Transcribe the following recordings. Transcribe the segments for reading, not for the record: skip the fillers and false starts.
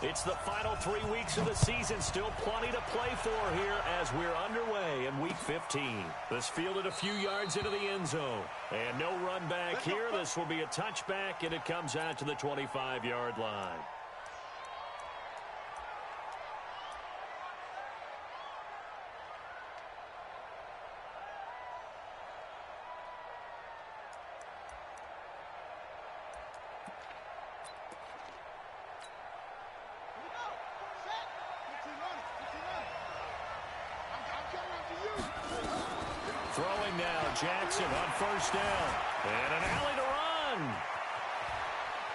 It's the final 3 weeks of the season. Still plenty to play for here as we're underway in Week 15. This fielded a few yards into the end zone. And no run back here. This will be a touchback, and it comes out to the 25-yard line. Throwing now, Jackson on first down. And an alley to run.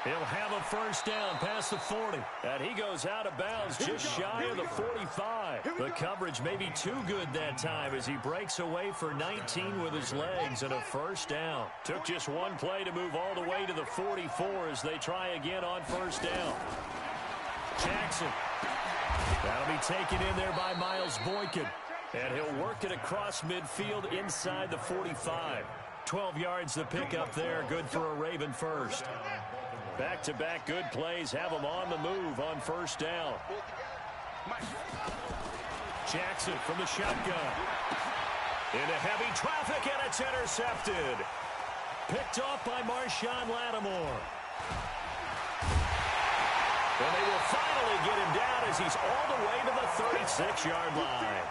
He'll have a first down past the 40. And he goes out of bounds just shy of the 45. The coverage may be too good that time as he breaks away for 19 with his legs and a first down. Took just one play to move all the way to the 44 as they try again on first down. Jackson. That'll be taken in there by Miles Boykin. And he'll work it across midfield inside the 45. 12 yards the pickup there. Good for a Raven first. Back-to-back good plays have them on the move on first down. Jackson from the shotgun. Into heavy traffic, and it's intercepted. Picked off by Marshawn Lattimore. And they will finally get him down as he's all the way to the 36-yard line.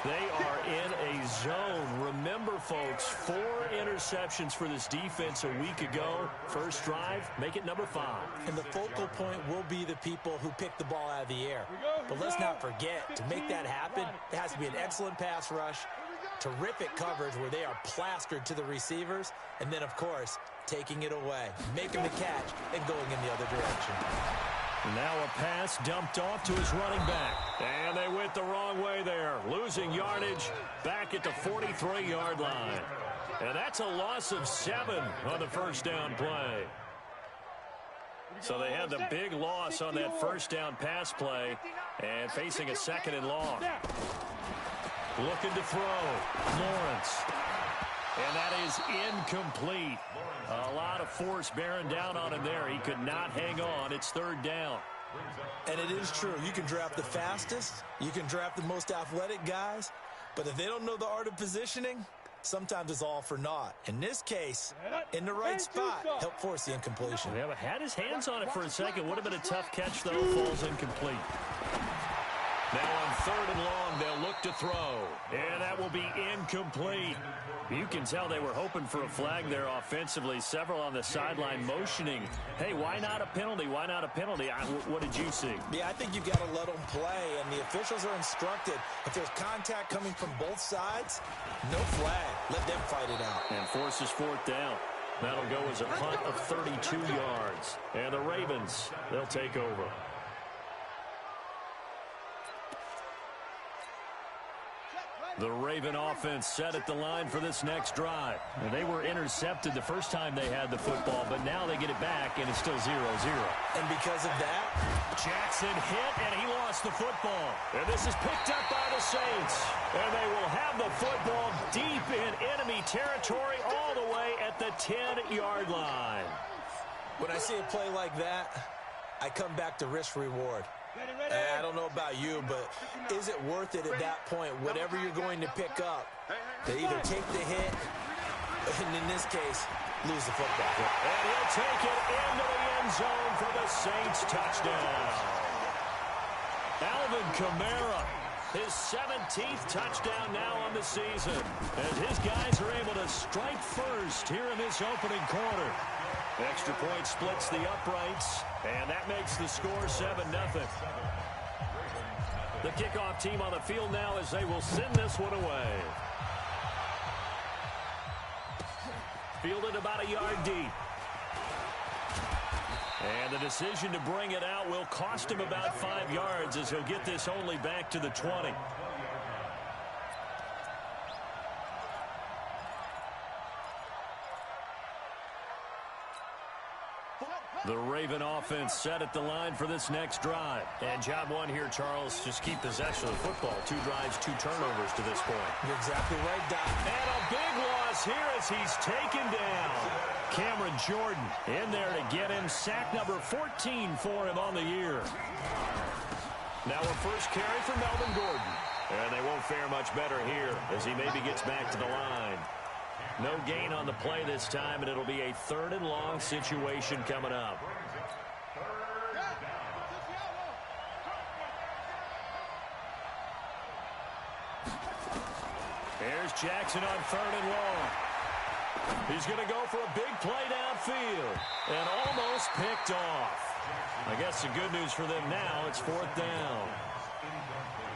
They are in a zone. Remember, folks, 4 interceptions for this defense a week ago. First drive, make it number 5. And the focal point will be the people who pick the ball out of the air. But let's not forget, to make that happen, it has to be an excellent pass rush, terrific coverage where they are plastered to the receivers, and then, of course, taking it away, making the catch, and going in the other direction. Now a pass dumped off to his running back. And they went the wrong way there. Losing yardage back at the 43-yard line. And that's a loss of 7 on the first down play. So they had the big loss on that first down pass play and facing a second and long. Looking to throw. Lawrence. And that is incomplete. A lot of force bearing down on him there. He could not hang on. It's third down. And it is true. You can draft the fastest. You can draft the most athletic guys. But if they don't know the art of positioning, sometimes it's all for naught. In this case, in the right spot, help force the incompletion. Yeah, but had his hands on it for a second. Would have been a tough catch, though. Falls incomplete. Now on third and long, they'll look to throw. And that will be incomplete. You can tell they were hoping for a flag there offensively. Several on the sideline motioning. Hey, why not a penalty? Why not a penalty? What did you see? Yeah, I think you've got to let them play. And the officials are instructed, if there's contact coming from both sides, no flag. Let them fight it out. And forces fourth down. That'll go as a punt of 32 yards. And the Ravens, they'll take over. The Raven offense set at the line for this next drive. And they were intercepted the first time they had the football, but now they get it back, and it's still 0-0. And because of that, Jackson hit, and he lost the football. And this is picked up by the Saints. And they will have the football deep in enemy territory all the way at the 10-yard line. When I see a play like that, I come back to risk-reward. I don't know about you, but is it worth it at that point, whatever you're going to pick up, to either take the hit, and in this case, lose the football? And he'll take it into the end zone for the Saints touchdown. Alvin Kamara, his 17th touchdown now on the season, as his guys are able to strike first here in this opening quarter. Extra point splits the uprights, and that makes the score 7-0. The kickoff team on the field now as they will send this one away. Fielded about a yard deep. And the decision to bring it out will cost him about 5 yards as he'll get this only back to the 20. The Raven offense set at the line for this next drive. And job one here, Charles, just keep possession of the football. 2 drives, 2 turnovers to this point. You're exactly right, Doc. And a big loss here as he's taken down. Cameron Jordan in there to get him. Sack number 14 for him on the year. Now a first carry for Melvin Gordon. And they won't fare much better here as he maybe gets back to the line. No gain on the play this time, and it'll be a 3rd and long situation coming up. Here's Jackson on 3rd and long. He's going to go for a big play downfield and almost picked off. I guess the good news for them now, it's 4th down.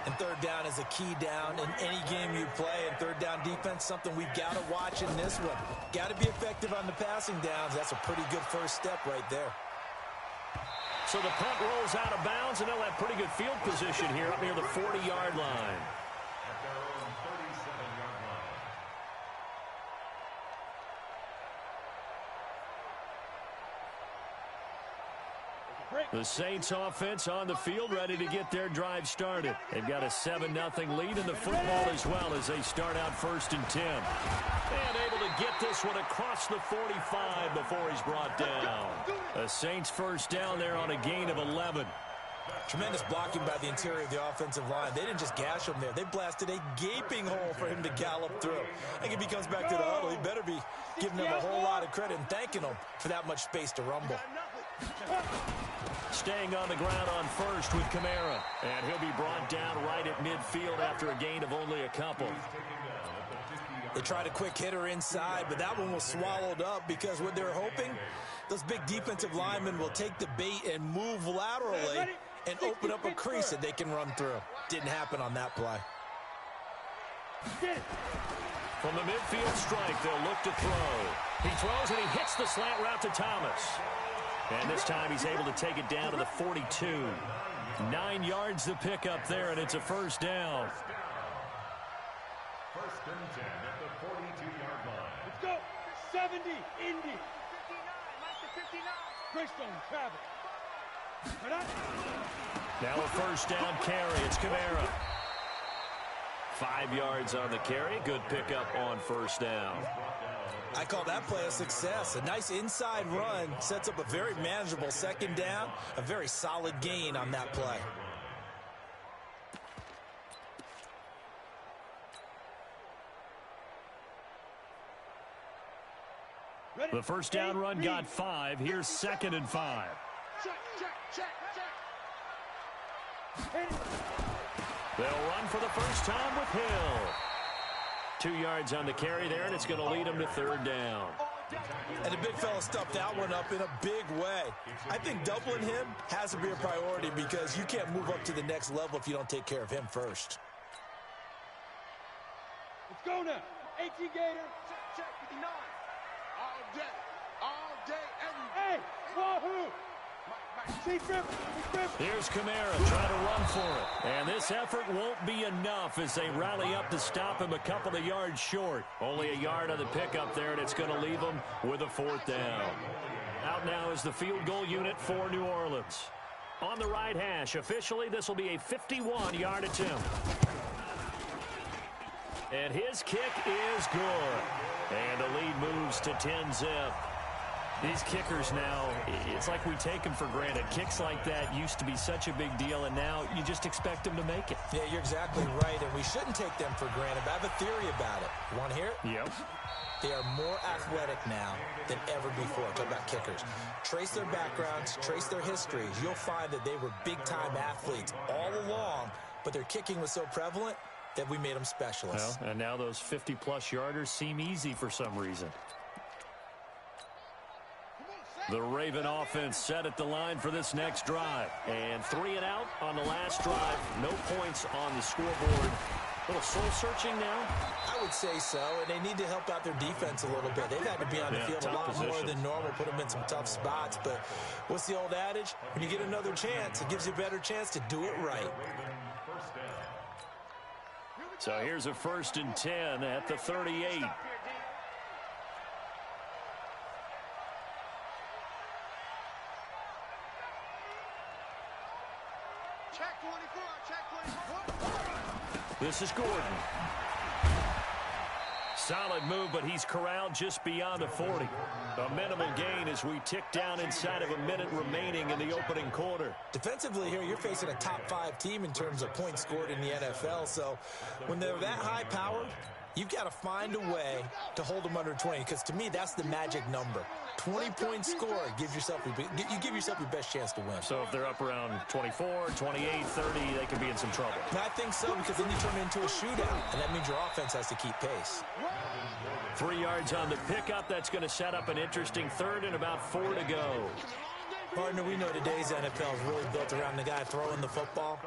And 3rd down is a key down in any game you play. And 3rd down defense, something we've got to watch in this one. Got to be effective on the passing downs. That's a pretty good first step right there. So the punt rolls out of bounds, and they'll have pretty good field position here up near the 40-yard line. The Saints offense on the field, ready to get their drive started. They've got a 7-0 lead in the football as well as they start out 1st and 10. And able to get this one across the 45 before he's brought down. The Saints first down there on a gain of 11. Tremendous blocking by the interior of the offensive line. They didn't just gash him there. They blasted a gaping hole for him to gallop through. I think if he comes back to the huddle, he better be giving them a whole lot of credit and thanking them for that much space to rumble. Staying on the ground on 1st with Kamara. And he'll be brought down right at midfield after a gain of only a couple. They tried a quick hitter inside, but that one was swallowed up because what they're hoping, those big defensive linemen will take the bait and move laterally and open up a crease that they can run through. Didn't happen on that play. From the midfield strike, they'll look to throw. He throws and he hits the slant route to Thomas. And this time he's able to take it down to the 42. 9 yards to pick up there, and it's a 1st down. 1st and 10 at the 42-yard line. Let's go. 70, Indy. 59, Christian Travis. Now a 1st down carry. It's Kamara. 5 yards on the carry. Good pickup on 1st down. I call that play a success. A nice inside run sets up a very manageable 2nd down. A very solid gain on that play. The 1st down run got 5. Here's 2nd and 5. They'll run for the first time with Hill. 2 yards on the carry there, and it's going to lead them to 3rd down. And the big fella stuffed that one up in a big way. I think doubling him has to be a priority because you can't move up to the next level if you don't take care of him first. Let's go now. 18 Gator. Check 59. All day, every day. Hey, wahoo! Here's Kamara trying to run for it. And this effort won't be enough as they rally up to stop him a couple of yards short. Only a yard on the pickup there, and it's going to leave them with a 4th down. Out now is the field goal unit for New Orleans. On the right hash, officially this will be a 51-yard attempt. And his kick is good. And the lead moves to 10-zip. These kickers now, it's like we take them for granted. Kicks like that used to be such a big deal, and now you just expect them to make it. Yeah, you're exactly right, and we shouldn't take them for granted. But I have a theory about it. You want to hear it? Yep. They are more athletic now than ever before. Talk about kickers. Trace their backgrounds, trace their histories. You'll find that they were big-time athletes all along, but their kicking was so prevalent that we made them specialists. Well, and now those 50-plus yarders seem easy for some reason. The Raven offense set at the line for this next drive. And 3 and out on the last drive. No points on the scoreboard. A little soul-searching now? I would say so, and they need to help out their defense a little bit. They've had to be on the field a lot more than normal, put them in some tough spots. But what's the old adage? When you get another chance, it gives you a better chance to do it right. So here's a 1st and 10 at the 38. Check 24, check 24. This is Gordon. Solid move, but he's corralled just beyond the 40. A minimal gain as we tick down inside of a minute remaining in the opening quarter. Defensively here, you're facing a top-5 team in terms of points scored in the NFL. So when they're that high-powered, you've got to find a way to hold them under 20, because to me, that's the magic number. 20-point score, you give yourself your best chance to win. So if they're up around 24, 28, 30, they could be in some trouble. And I think so, because then you turn it into a shootout, and that means your offense has to keep pace. 3 yards on the pickup. That's going to set up an interesting third and about 4 to go. Partner, we know today's NFL is really built around the guy throwing the football.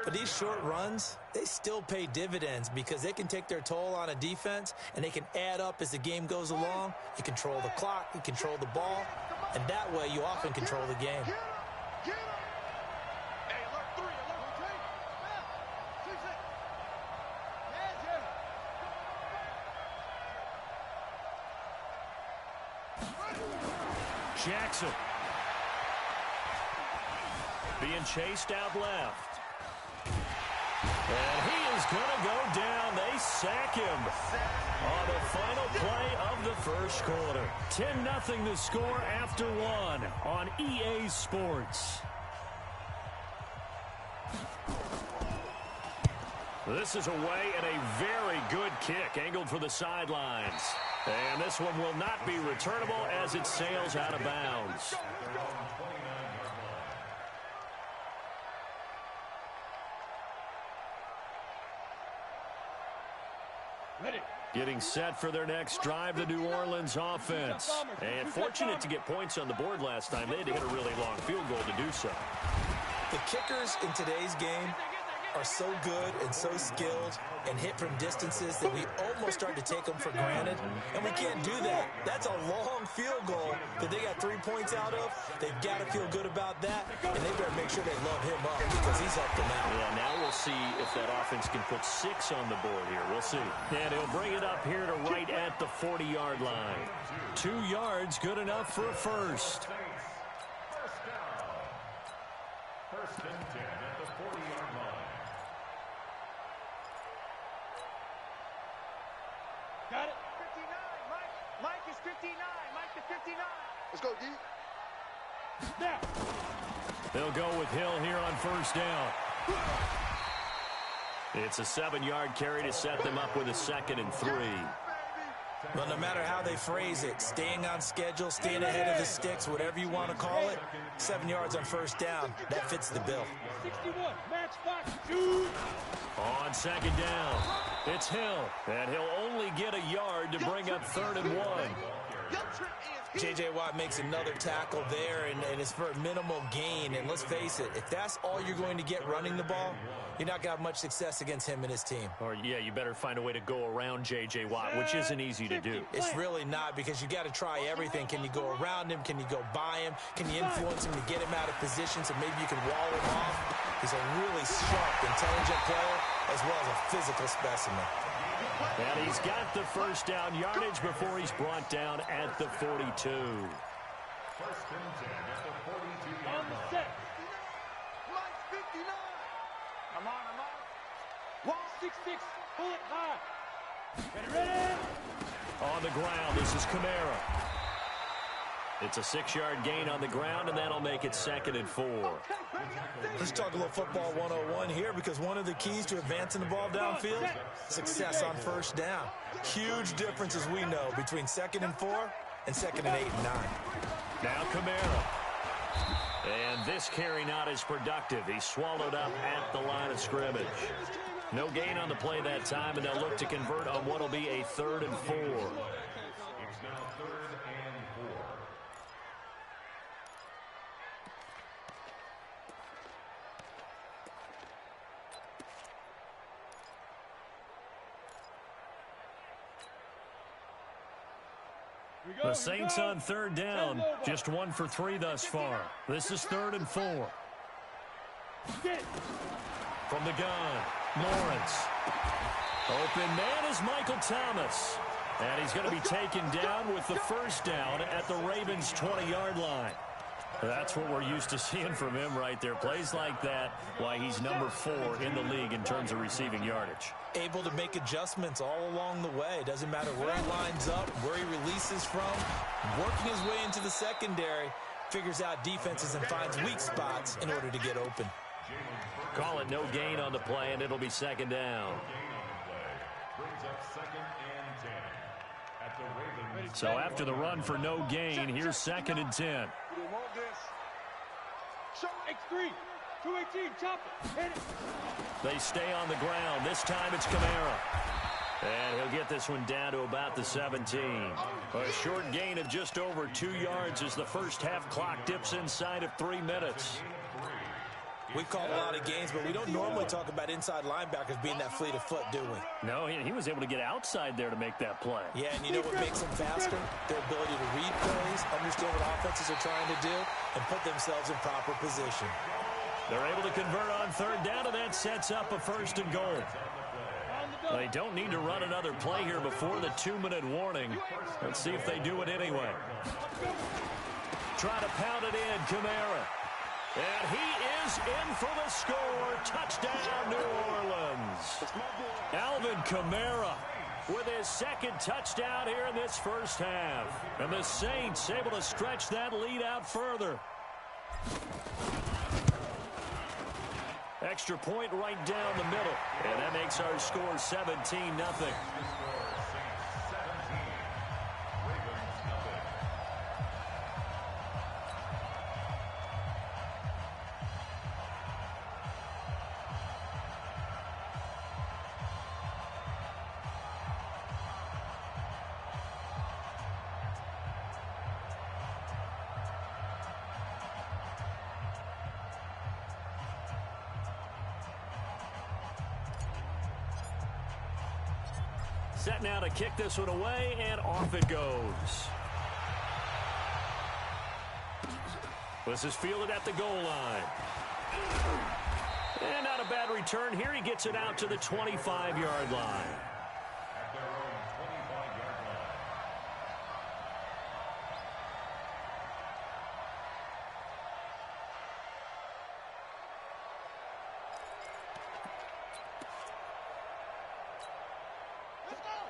But these short runs, they still pay dividends because they can take their toll on a defense, and they can add up as the game goes along. You control the clock, you control the ball, and that way you often control the game. Jackson being chased out left. And he is going to go down. They sack him on the final play of the first quarter. 10-0 the score after 1 on EA Sports. This is away and a very good kick angled for the sidelines. And this one will not be returnable as it sails out of bounds. Getting set for their next drive, the New Orleans offense. And fortunate to get points on the board last time. They had to hit a really long field goal to do so. The kickers in today's game are so good and so skilled and hit from distances that we almost start to take them for granted. And we can't do that. That's a long field goal that they got 3 points out of. They've got to feel good about that, and they better make sure they love him up because he's helped them out. Yeah, now we'll see if that offense can put 6 on the board here. We'll see. And he'll bring it up here to right at the 40-yard line. 2 yards, good enough for a first. First and 10 at the 40-yard line. Got it. 59, Mike. Mike is 59. Mike to 59. Let's go, D. Now. They'll go with Hill here on first down. It's a 7-yard carry to set them up with a 2nd and 3. Well, no matter how they phrase it, staying on schedule, staying ahead of the sticks, whatever you want to call it, 7 yards on first down, that fits the bill. 61, match box, shoot. On 2nd down, it's Hill, and he'll only get a yard to bring up 3rd and 1. J.J. Watt makes another tackle there, and it's for a minimal gain. And let's face it, if that's all you're going to get running the ball, you're not going to have much success against him and his team. Or, yeah, you better find a way to go around J.J. Watt, which isn't easy to do. It's really not, because you got to try everything. Can you go around him? Can you go by him? Can you influence him to get him out of position so maybe you can wall him off? He's a really sharp, intelligent player as well as a physical specimen. And he's got the first down yardage before he's brought down at the 42. First and 10 at the 42-yard On the line. set. Mike's 59. I'm on. 166, pull it high. Ready. On the ground, this is Kamara. It's a 6-yard gain on the ground, and that'll make it 2nd and 4. Let's talk a little football 101 here, because one of the keys to advancing the ball downfield, success on first down. Huge difference, as we know, between 2nd and 4 and 2nd and 8 and 9. Now Kamara. And this carry not as productive. He's swallowed up at the line of scrimmage. No gain on the play that time, and they'll look to convert on what will be a 3rd and 4. It's now 3rd and 4. The Saints on 3rd down, just 1 for 3 thus far. This is 3rd and 4. From the gun, Lawrence. Open man is Michael Thomas. And he's going to be taken down with the first down at the Ravens' 20-yard line. That's what we're used to seeing from him right there. Plays like that, why he's number 4 in the league in terms of receiving yardage. Able to make adjustments all along the way. Doesn't matter where he lines up, where he releases from. Working his way into the secondary, figures out defenses and finds weak spots in order to get open. Call it no gain on the play, and it'll be second down. So after the run for no gain, here's second and 10. X3, 218, chop it, hit it. They stay on the ground. This time it's Kamara. And he'll get this one down to about the 17. A short gain of just over 2 yards as the first half clock dips inside of 3 minutes. We've called a lot of games, but we don't normally talk about inside linebackers being that fleet of foot, do we? No, he was able to get outside there to make that play. Yeah, and you know what makes them faster? Their ability to read plays, understand what offenses are trying to do, and put themselves in proper position. They're able to convert on third down, and that sets up a first and goal. They don't need to run another play here before the 2-minute warning. Let's see if they do it anyway. Try to pound it in, Kamara. And he is in for the score. Touchdown, New Orleans. Alvin Kamara with his second touchdown here in this first half. And the Saints able to stretch that lead out further. Extra point right down the middle. And that makes our score 17-0. Set now to kick this one away, and off it goes. This is fielded at the goal line. And not a bad return here. He gets it out to the 25-yard line.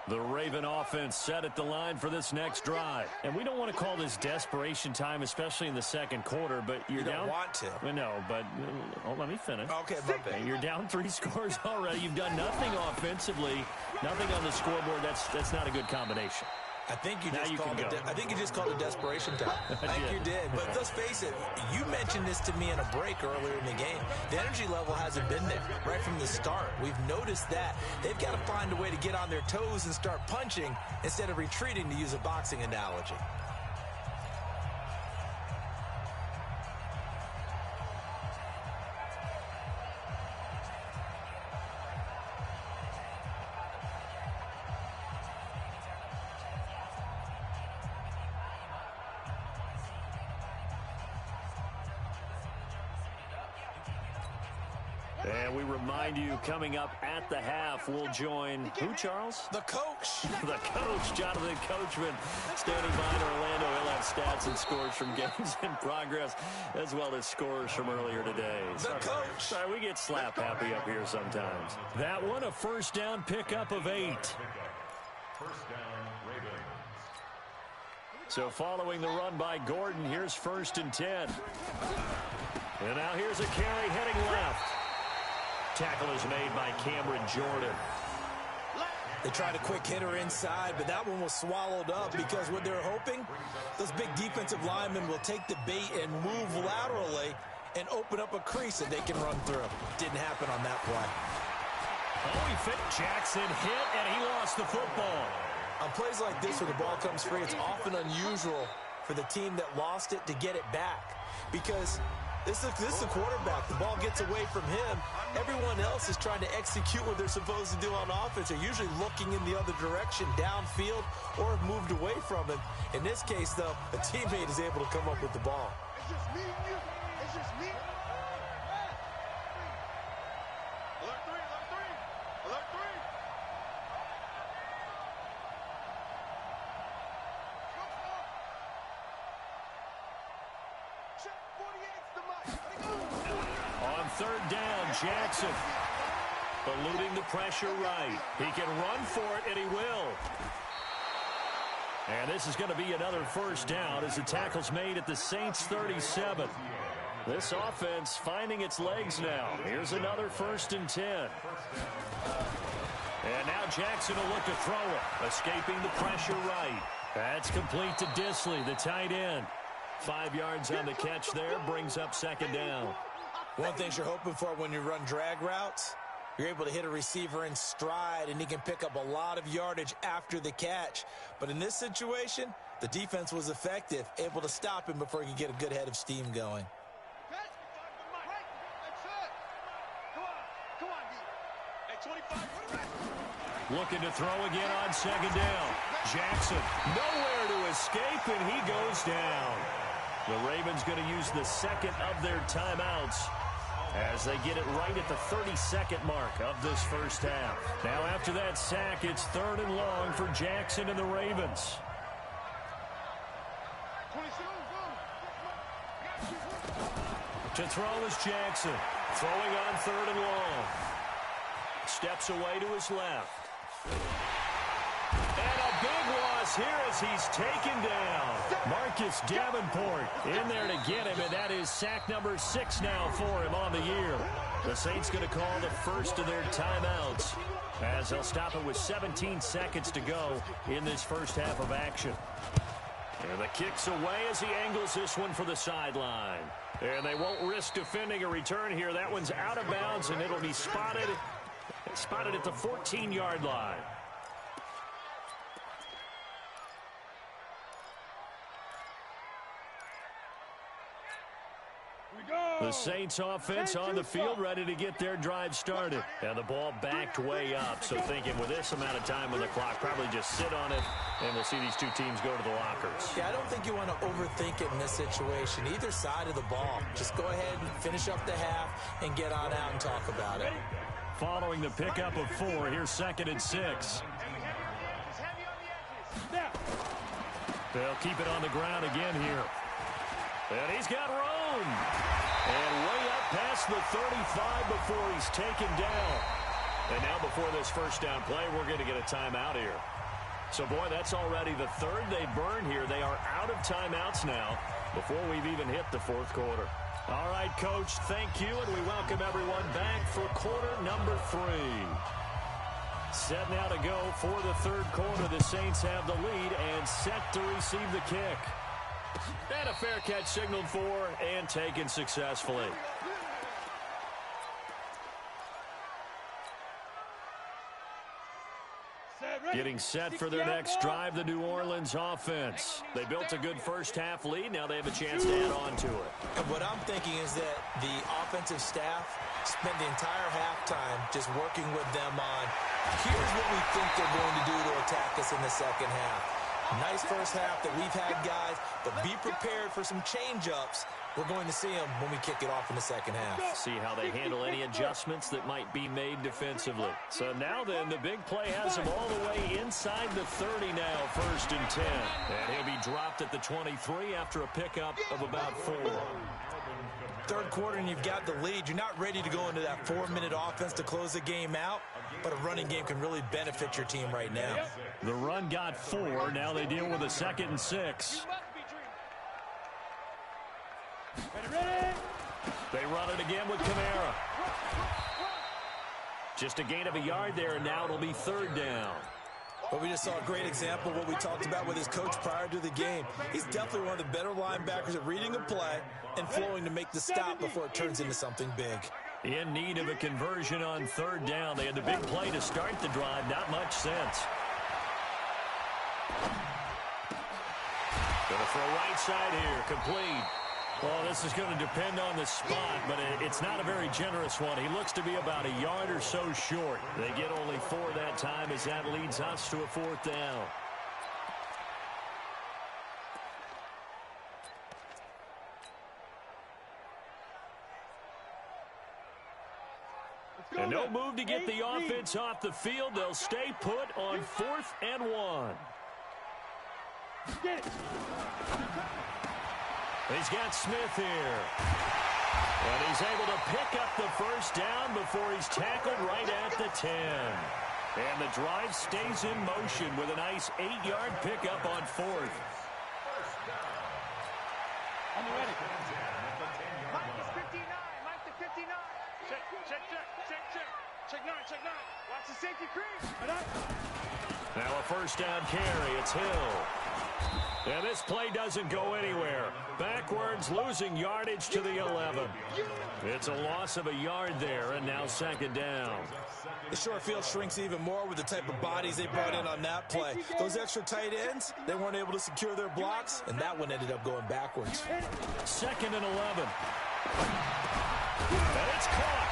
The Raven offense set at the line for this next drive. And we don't want to call this desperation time, especially in the second quarter, but you're down. You don't want to. No, but let me finish. Okay, my bad. You're down 3 scores already. You've done nothing offensively, nothing on the scoreboard. That's not a good combination. I think you just called it desperation time. I think you did. But let's face it, you mentioned this to me in a break earlier in the game. The energy level hasn't been there right from the start. We've noticed that. They've got to find a way to get on their toes and start punching instead of retreating, to use a boxing analogy. And we remind you, coming up at the half, we'll join who, Charles? The coach. The coach, Jonathan Coachman, standing by in Orlando. He'll have stats and scores from games in progress, as well as scores from earlier today. The coach. Sorry, we get slap happy up here sometimes. That one, a first down pickup of 8. First down, Ravens. So following the run by Gordon, here's first and 10. And now here's a carry heading left. Tackle is made by Cameron Jordan. They tried a quick hitter inside, but that one was swallowed up because what they're hoping, those big defensive linemen will take the bait and move laterally and open up a crease that they can run through. Didn't happen on that play. Oh, he fit. Jackson hit, and he lost the football. On plays like this, where the ball comes free, it's often unusual for the team that lost it to get it back because this is the quarterback. The ball gets away from him. Everyone else is trying to execute what they're supposed to do on offense. They're usually looking in the other direction, downfield, or have moved away from him. In this case, though, a teammate is able to come up with the ball. It's just me and you. It's just me. Alert 3, alert 3. Alert 3. Check. On third down, Jackson eluding the pressure right. He can run for it, and he will. And this is going to be another first down as the tackle's made at the Saints' 37. This offense finding its legs now. Here's another 1st and 10. And now Jackson will look to throw it, escaping the pressure right. That's complete to Disley, the tight end. 5 yards on the catch there, brings up 2nd down. One thing you're hoping for when you run drag routes, you're able to hit a receiver in stride, and he can pick up a lot of yardage after the catch. But in this situation, the defense was effective, able to stop him before he could get a good head of steam going. Looking to throw again on 2nd down. Jackson nowhere to escape, and he goes down. The Ravens going to use the 2nd of their timeouts as they get it right at the 32nd mark of this first half. Now after that sack, it's 3rd and long for Jackson and the Ravens. To throw is Jackson. Throwing on 3rd and long. Steps away to his left. And a big loss here as he's taken down. Marcus Davenport in there to get him, and that is sack number 6 now for him on the year. The Saints going to call the first of their timeouts as they'll stop it with 17 seconds to go in this first half of action. And the kick's away as he angles this one for the sideline. And they won't risk defending a return here. That one's out of bounds, and it'll be spotted at the 14-yard line. The Saints offense on the field ready to get their drive started. And the ball backed way up. So thinking with this amount of time on the clock, probably just sit on it, and we'll see these two teams go to the lockers. Yeah, I don't think you want to overthink it in this situation. Either side of the ball. Just go ahead and finish up the half and get on out and talk about it. Following the pickup of 4, here's 2nd and 6. They'll keep it on the ground again here. And he's got room. And way up past the 35 before he's taken down. And now before this first down play, we're going to get a timeout here. So, boy, that's already the 3rd they've burned here. They are out of timeouts now before we've even hit the 4th quarter. All right, Coach, thank you, and we welcome everyone back for quarter number 3. Set now to go for the 3rd quarter. The Saints have the lead and set to receive the kick. And a fair catch signaled for and taken successfully. Getting set for their next drive, the New Orleans offense. They built a good first-half lead. Now they have a chance to add on to it. And what I'm thinking is that the offensive staff spent the entire halftime just working with them on, here's what we think they're going to do to attack us in the second half. Nice first half that we've had, guys, but be prepared for some change-ups. We're going to see them when we kick it off in the second half. See how they handle any adjustments that might be made defensively. So now then, the big play has him all the way inside the 30 now, 1st and 10. And he'll be dropped at the 23 after a pickup of about 4. 3rd quarter and you've got the lead. You're not ready to go into that 4-minute offense to close the game out, but a running game can really benefit your team right now. The run got 4. Now they deal with a 2nd and 6. They run it again with Kamara. Just a gain of a yard there, and now it'll be 3rd down. But we just saw a great example of what we talked about with his coach prior to the game. He's definitely one of the better linebackers at reading a play and flowing to make the stop before it turns into something big. In need of a conversion on 3rd down. They had the big play to start the drive. Not much sense. Gonna throw right side here. Complete. Well, this is going to depend on the spot, but it's not a very generous one. He looks to be about a yard or so short. They get only 4 that time as that leads us to a 4th down. And no move to get the offense off the field. They'll stay put on 4th and 1. He's got Smith here. And he's able to pick up the first down before he's tackled right at the 10. And the drive stays in motion with a nice 8-yard pickup on 4th. On the ready. Mike is 59. Mike to 59. Check. Check 9. Watch the safety crease. Now a first down carry. It's Hill. And this play doesn't go anywhere. Backwards, losing yardage to the 11. It's a loss of a yard there, and now 2nd down. The short field shrinks even more with the type of bodies they brought in on that play. Those extra tight ends, they weren't able to secure their blocks, and that one ended up going backwards. 2nd and 11. And it's caught.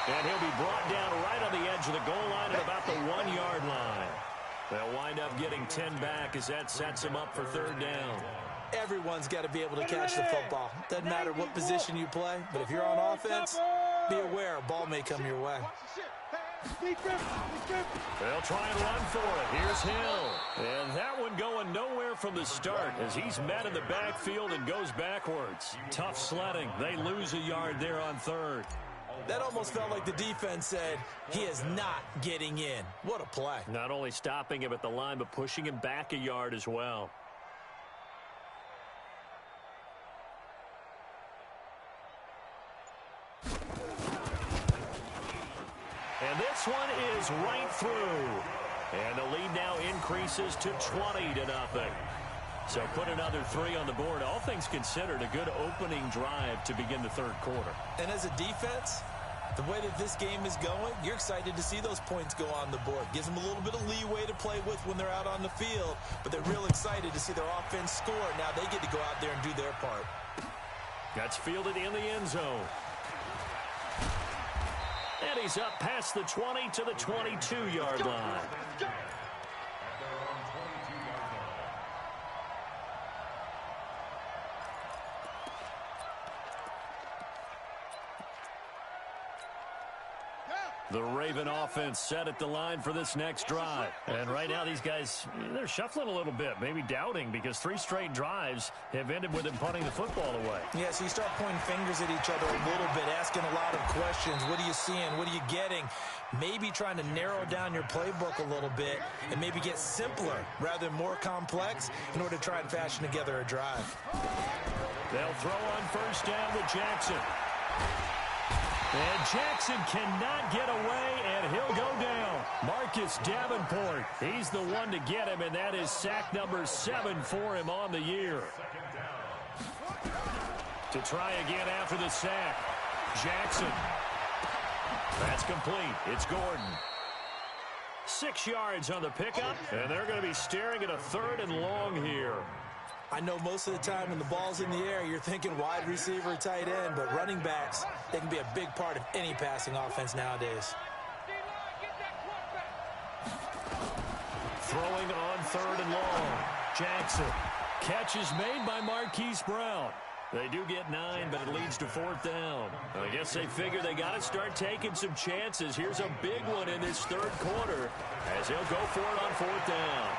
And he'll be brought down right on the edge of the goal line at about the 1-yard line. They'll wind up getting 10 back as that sets them up for 3rd down. Everyone's got to be able to catch the football. Doesn't matter what position you play, but if you're on offense, be aware a ball may come your way. They'll try and run for it. Here's Hill. And that one going nowhere from the start as he's met in the backfield and goes backwards. Tough sledding. They lose a yard there on 3rd. That almost felt like the defense said, he is not getting in. What a play. Not only stopping him at the line, but pushing him back a yard as well. And this one is right through. And the lead now increases to 20-0. So put another 3 on the board. All things considered, a good opening drive to begin the 3rd quarter. And as a defense, the way that this game is going, you're excited to see those points go on the board. Gives them a little bit of leeway to play with when they're out on the field, but they're real excited to see their offense score. Now they get to go out there and do their part. That's fielded in the end zone. And he's up past the 20 to the 22-yard line. The Raven offense set at the line for this next drive. And right now these guys, they're shuffling a little bit, maybe doubting, because 3 straight drives have ended with them punting the football away. Yeah, so you start pointing fingers at each other a little bit, asking a lot of questions. What are you seeing? What are you getting? Maybe trying to narrow down your playbook a little bit and maybe get simpler rather than more complex in order to try and fashion together a drive. They'll throw on first down with Jackson. And Jackson cannot get away, and he'll go down. Marcus Davenport, he's the one to get him, and that is sack number 7 for him on the year. To try again after the sack, Jackson. That's complete. It's Gordon. 6 yards on the pickup, and they're going to be staring at a 3rd and long here. I know most of the time when the ball's in the air, you're thinking wide receiver, tight end, but running backs, they can be a big part of any passing offense nowadays. Throwing on 3rd and long. Jackson. Catch is made by Marquise Brown. They do get 9, but it leads to 4th down. I guess they figure they got to start taking some chances. Here's a big one in this 3rd quarter as he'll go for it on 4th down.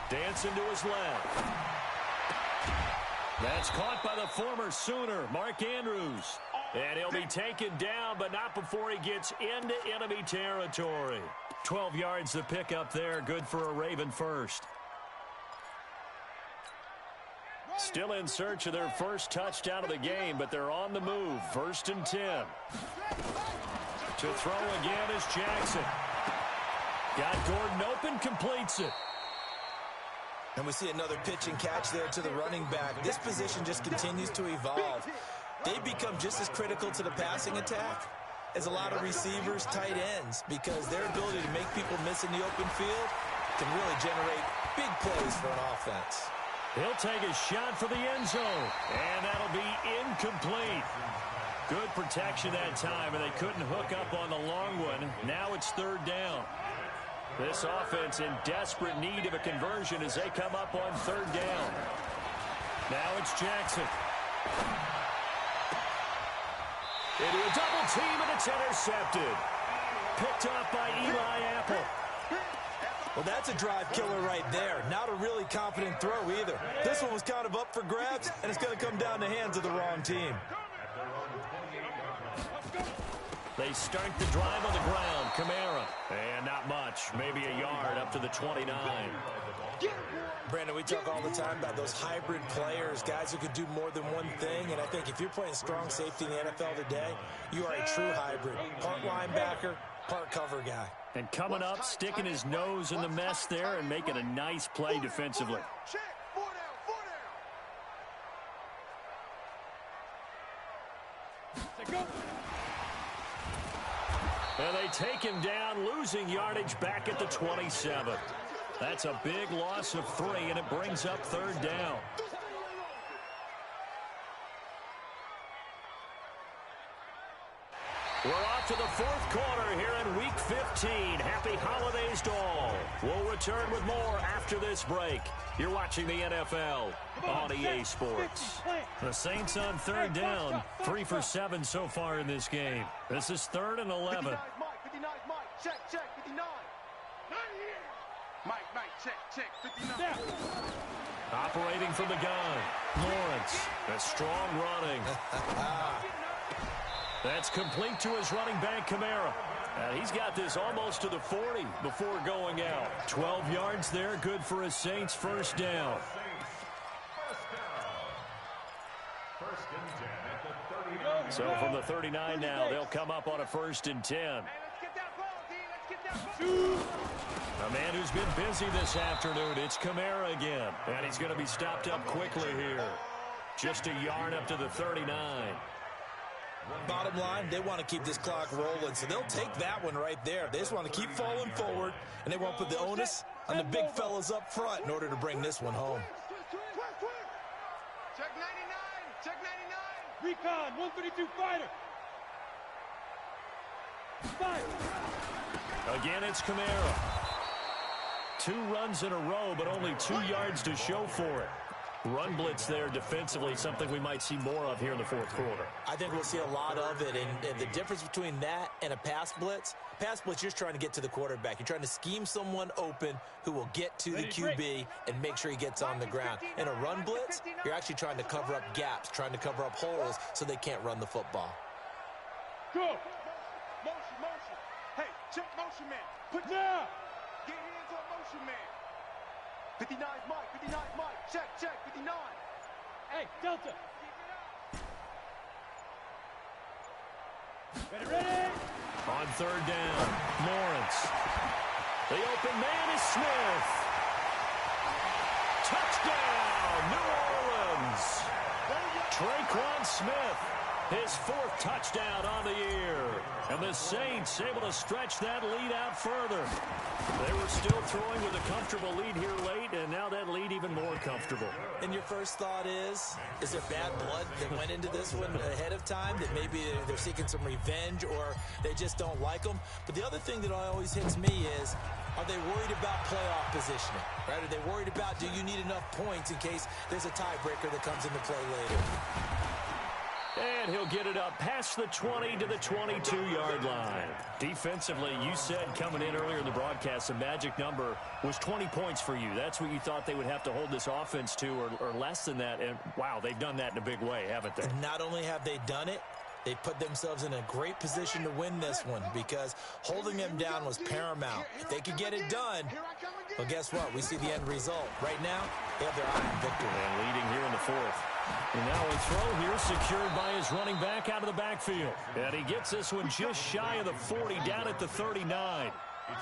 Dancing to his left. That's caught by the former Sooner, Mark Andrews. And he'll be taken down, but not before he gets into enemy territory. 12 yards to pick up there. Good for a Raven first. Still in search of their first touchdown of the game, but they're on the move. 1st and 10. To throw again is Jackson. Got Gordon open, completes it. And we see another pitch and catch there to the running back. This position just continues to evolve. They become just as critical to the passing attack as a lot of receivers, tight ends, because their ability to make people miss in the open field can really generate big plays for an offense. He'll take a shot for the end zone, and that'll be incomplete. Good protection that time, and they couldn't hook up on the long one. Now it's 3rd down. This offense in desperate need of a conversion as they come up on 3rd down. Now it's Jackson. Into a double team, and it's intercepted. Picked up by Eli Apple. Well, that's a drive killer right there. Not a really confident throw either. This one was kind of up for grabs, and it's going to come down the hands of the wrong team. They start the drive on the ground. Kamara. And not much. Maybe a yard up to the 29. Brandon, we talk all the time about those hybrid players, guys who could do more than one thing. And I think if you're playing strong safety in the NFL today, you are a true hybrid. Part linebacker, part cover guy. And coming up, sticking his nose in the mess there and making a nice play defensively. And they take him down, losing yardage back at the 27. That's a big loss of 3, and it brings up 3rd down. We're off to the 4th quarter here in Week 15. Happy holidays to all. We'll return with more after this break. You're watching the NFL on EA Sports. The Saints on 3rd down, 3 for 7 so far in this game. This is 3rd and 11. 59, Mike, check, 59. Mike, check, 59. Operating from the gun, Lawrence. A strong running. That's complete to his running back, Kamara. He's got this almost to the 40 before going out. 12 yards there, good for his Saints' 1st down. So from the 39 now, they'll come up on a 1st and 10. Hey, let's get that ball, D. Let's get that ball. A man who's been busy this afternoon, it's Kamara again. And he's going to be stopped up quickly here. Just a yard up to the 39. Bottom line, they want to keep this clock rolling, so they'll take that one right there. They just want to keep falling forward, and they won't put the onus on the big fellas up front in order to bring this one home. Check 99, check 99. Recon, 132 fighter. Fire. Again, it's Kamara. 2 runs in a row, but only 2 yards to show for it. Run blitz there defensively, something we might see more of here in the 4th quarter. I think we'll see a lot of it, and the difference between that and a pass blitz, you're just trying to get to the quarterback. You're trying to scheme someone open who will get to the QB and make sure he gets on the ground. In a run blitz, you're actually trying to cover up gaps, trying to cover up holes so they can't run the football. Go. Motion. Hey, check motion man. Put Now. Get hands on motion man. 59 Mike, check, 59. Hey, Delta. Ready. On 3rd down, Lawrence. The open man is Smith. Touchdown, New Orleans. Traquan Smith, his 4th touchdown on the year. And the Saints able to stretch that lead out further. They were still throwing with a comfortable lead here late, and now that lead even more comfortable. And your first thought is there bad blood that went into this one ahead of time, that maybe they're seeking some revenge or they just don't like them? But the other thing that always hits me is, are they worried about playoff positioning? Right? Are they worried about, do you need enough points in case there's a tiebreaker that comes into play later? And he'll get it up past the 20 to the 22-yard line. Defensively, you said coming in earlier in the broadcast, the magic number was 20 points for you. That's what you thought they would have to hold this offense to, or less than that. And, wow, they've done that in a big way, haven't they? And not only have they done it, they put themselves in a great position to win this one because holding them down was paramount. If they could get it done, well, guess what? We see the end result. Right now, they have their eye on victory. And leading here in the 4th. And now a throw here secured by his running back out of the backfield. And he gets this one just shy of the 40, down at the 39.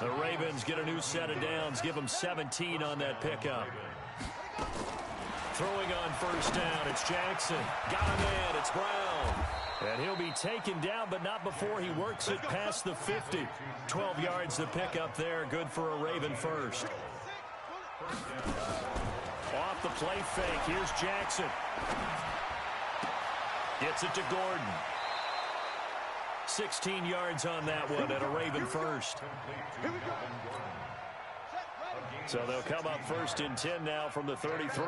The Ravens get a new set of downs, give them 17 on that pickup. Throwing on 1st down, it's Jackson. Got a man, it's Brown. And he'll be taken down, but not before he works it past the 50. 12 yards to pick up there, good for a Raven first. Off the play fake, here's Jackson. Gets it to Gordon. 16 yards on that one and a Raven first. So they'll come up 1st and 10 now from the 33.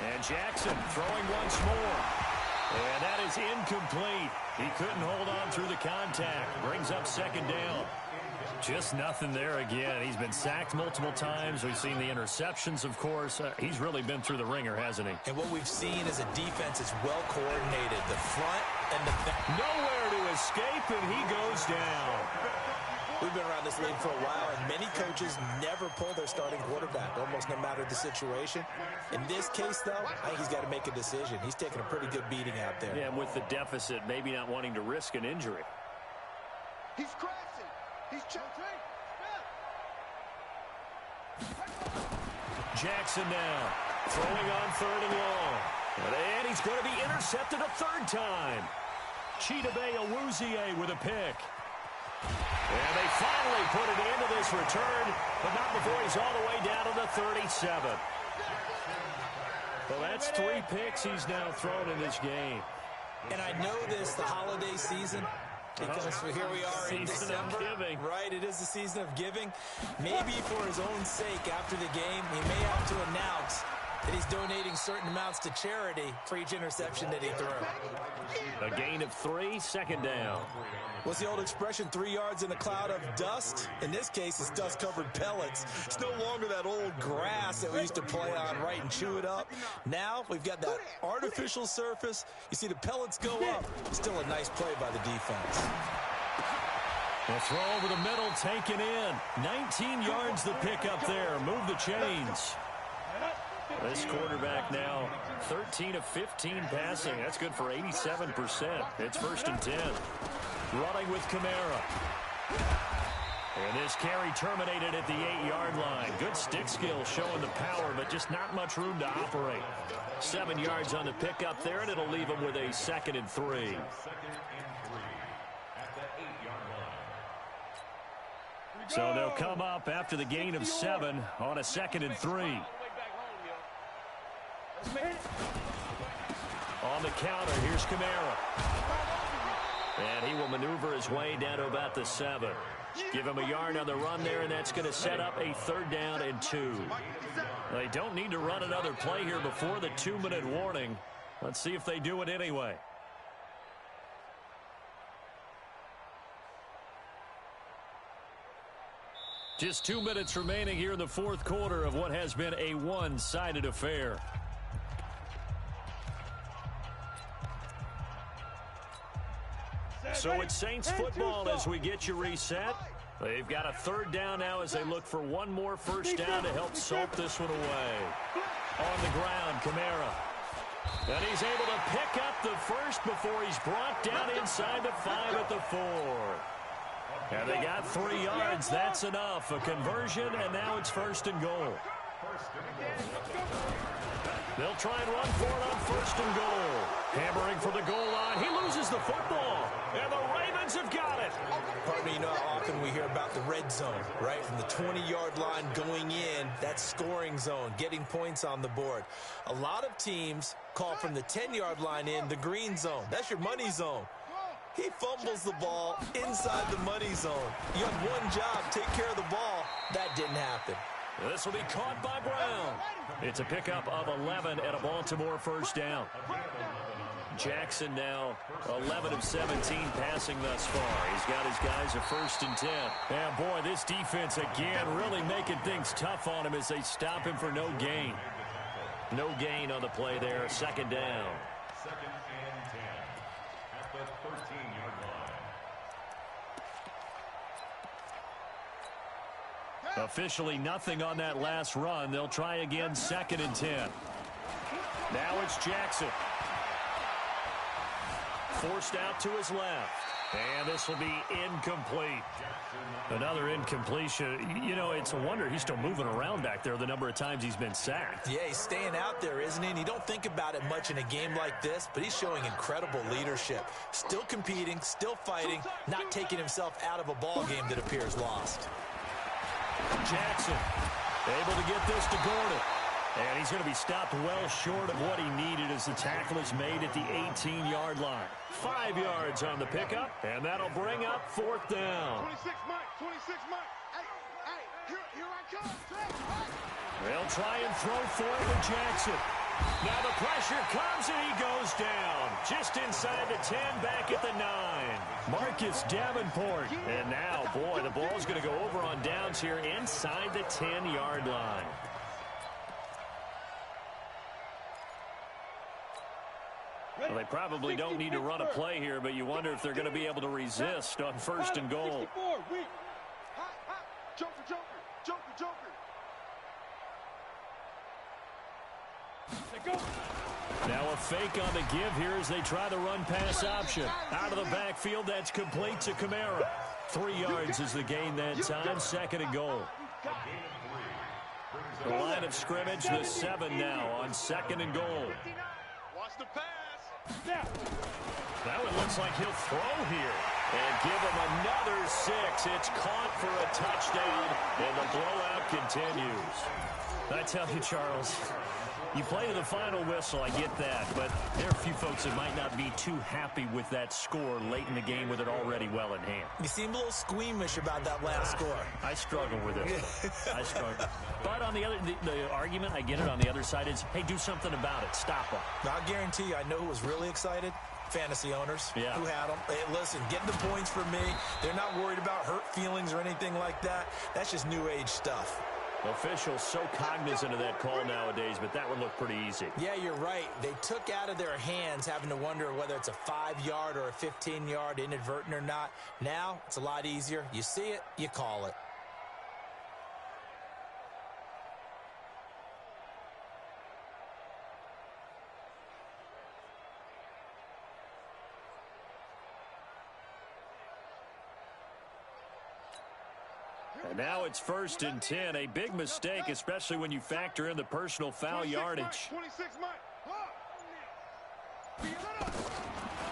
And Jackson throwing once more. And that is incomplete. He couldn't hold on through the contact. Brings up 2nd down. Just nothing there again. He's been sacked multiple times. We've seen the interceptions, of course. He's really been through the ringer, hasn't he? And what we've seen is a defense that's well coordinated. The front and the back. Nowhere to escape, and he goes down. We've been around this league for a while, and many coaches never pull their starting quarterback, almost no matter the situation. In this case, though, I think he's got to make a decision. He's taking a pretty good beating out there. Yeah, and with the deficit, maybe not wanting to risk an injury. He's crashing. He's chasing. Jackson now throwing on 3rd and long. And he's going to be intercepted a 3rd time. Chidobe Awuzie with a pick. And they finally put it into this return, but not before he's all the way down to the 37. Well, that's 3 picks he's now thrown in this game. And I know this, the holiday season, because here we are in December, right? It is the season of giving. Maybe for his own sake, after the game, he may have to announce that he's donating certain amounts to charity for each interception that he threw. A gain of 3, 2nd down. What's the old expression, 3 yards in a cloud of dust? In this case, it's dust-covered pellets. It's no longer that old grass that we used to play on, right, and chew it up. Now we've got that artificial surface. You see the pellets go up. Still a nice play by the defense. A throw over the middle, taken in. 19 yards the pick up there. Move the chains. This quarterback now 13 of 15 passing. That's good for 87%. It's 1st and 10. Running with Kamara. And this carry terminated at the 8-yard line. Good stick skill showing the power, but just not much room to operate. 7 yards on the pickup there, and it'll leave him with a 2nd and 3. So they'll come up after the gain of 7 on a 2nd and 3. On the counter, here's Kamara. And he will maneuver his way down to about the 7. Give him a yard on the run there, and that's going to set up a 3rd down and 2. They don't need to run another play here before the 2-minute warning. Let's see if they do it anyway. Just 2 minutes remaining here in the 4th quarter of what has been a one-sided affair. So it's Saints football as we get you reset. They've got a 3rd down now as they look for one more 1st down to help salt this one away. On the ground, Kamara. And he's able to pick up the 1st before he's brought down inside the 5 at the 4. And they got 3 yards. That's enough. A conversion, and now it's 1st and goal. They'll try and run for it on 1st and goal. Hammering for the goal line. He loses the football. And the Ravens have got it. Pardon me, you know how often we hear about the red zone, right? From the 20-yard line going in, that scoring zone, getting points on the board. A lot of teams call from the 10-yard line in the green zone. That's your money zone. He fumbles the ball inside the money zone. You have one job, take care of the ball. That didn't happen. This will be caught by Brown. It's a pickup of 11 and a Baltimore 1st down. Jackson now 11 of 17 passing thus far. He's got his guys a 1st and 10. And boy, this defense again really making things tough on him as they stop him for no gain. No gain on the play there. 2nd down. 2nd and 10 at the 13-yard line. Officially nothing on that last run. They'll try again 2nd and 10. Now it's Jackson. Forced out to his left. And this will be incomplete. Another incompletion. You know, it's a wonder he's still moving around back there the number of times he's been sacked. Yeah, he's staying out there, isn't he? And you don't think about it much in a game like this, but he's showing incredible leadership. Still competing, still fighting, not taking himself out of a ball game that appears lost. Jackson able to get this to Gordon. And he's going to be stopped well short of what he needed as the tackle is made at the 18-yard line. 5 yards on the pickup, and that'll bring up 4th down. 26 Mike, 26 Mike. Hey, here I come. They'll try and throw for it with Jackson. Now the pressure comes, and he goes down. Just inside the 10, back at the 9. Marcus Davenport. And now, boy, the ball's going to go over on downs here inside the 10-yard line. Well, they probably don't need to run a play here, but you wonder if they're going to be able to resist on 1st and goal. Joker, Joker, Joker, Joker. Now a fake on the give here as they try the run-pass option. Out of the backfield, that's complete to Kamara. 3 yards is the gain that time, 2nd and goal. The line of scrimmage, the 7 now on 2nd and goal. Watch the pass. Now it looks like he'll throw here and give him another 6. It's caught for a touchdown, and the blowout continues. I tell you, Charles, you play to the final whistle, I get that, but there are a few folks that might not be too happy with that score late in the game with it already well in hand. You seem a little squeamish about that last score. I struggle with it. I struggle. But on the other, the argument, I get it, on the other side is, hey, do something about it. Stop them. I'll guarantee you, I know who was really excited. Fantasy owners who had them. Hey, listen, getting the points for me. They're not worried about hurt feelings or anything like that. That's just new age stuff. Officials so cognizant of that call nowadays, but that would look pretty easy. Yeah, you're right. They took out of their hands having to wonder whether it's a 5-yard or a 15-yard inadvertent or not. Now, it's a lot easier. You see it, you call it. And now it's 1st and 10. A big mistake, especially when you factor in the personal foul yardage. 26 Mike.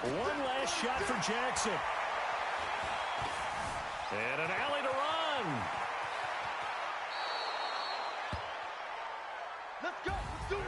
One last shot for Jackson. And an alley to run. Let's go. Let's do it.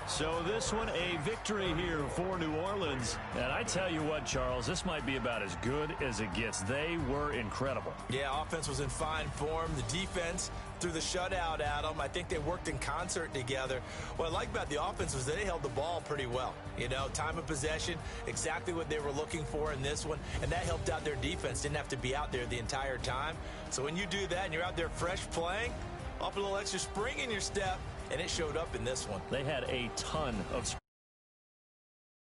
So this one, a victory here for New Orleans. And I tell you what, Charles, this might be about as good as it gets. They were incredible. Yeah, offense was in fine form. The defense threw the shutout at them. I think they worked in concert together. What I like about the offense was they held the ball pretty well. You know, time of possession, exactly what they were looking for in this one. And that helped out their defense. Didn't have to be out there the entire time. So when you do that and you're out there fresh playing, off a little extra spring in your step, and it showed up in this one. They had a ton of